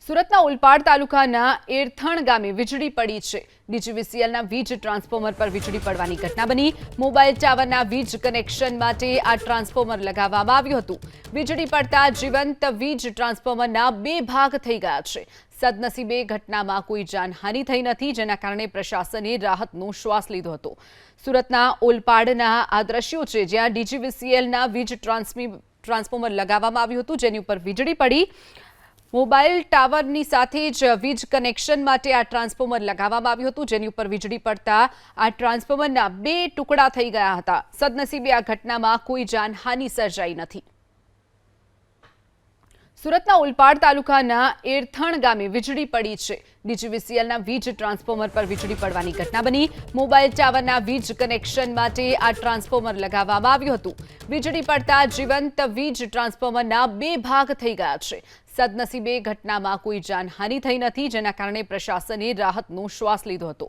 સુરતના ઓલપાડ તાલુકાના એરથણ ગામે વીજળી પડી છે। ડીજીવીસીએલના વીજ ટ્રાન્સફોર્મર પર વીજળી પડવાની ઘટના બની। મોબાઈલ ટાવરના વીજ કનેક્શન માટે આ ટ્રાન્સફોર્મર લગાવવામાં આવ્યું હતું। વીજળી પડતા જીવંત વીજ ટ્રાન્સફોર્મરના બે ભાગ થઈ ગયા છે। સદનસીબે ઘટનામાં કોઈ જાનહાનિ થઈ નથી, જેના કારણે પ્રશાસને રાહતનો શ્વાસ લીધો હતો। સુરતના ઓલપાડના આ દ્રશ્યો છે, જ્યાં ડીજીવીસીએલના વીજ ટ્રાન્સફોર્મર લગાવવામાં આવ્યું હતું, જેની ઉપર વીજળી પડી। મોબાઈલ ટાવરની સાથે જ વીજ કનેક્શન માટે આ ટ્રાન્સફોર્મર લગાવવામાં આવ્યું હતું, જેની ઉપર વીજળી પડતા આ ટ્રાન્સફોર્મરના બે ટુકડા થઈ ગયા હતા। સદનસીબે આ ઘટનામાં કોઈ જાનહાનિ સર્જાઈ નથી। સુરતના ઓલપાડ તાલુકાના એરથણ ગામે વીજળી પડી છે। ડીજીવીસીએલના વીજ ટ્રાન્સફોર્મર પર વીજળી પડવાની ઘટના બની। મોબાઈલ ટાવરના વીજ કનેક્શન માટે આ ટ્રાન્સફોર્મર લગાવવામાં આવ્યું હતું। વીજળી પડતા જીવંત વીજ ટ્રાન્સફોર્મરના બે ભાગ થઈ ગયા છે। સદનસીબે ઘટનામાં કોઈ જાનહાનિ થઈ નથી, જેના કારણે પ્રશાસને રાહતનો શ્વાસ લીધો હતો।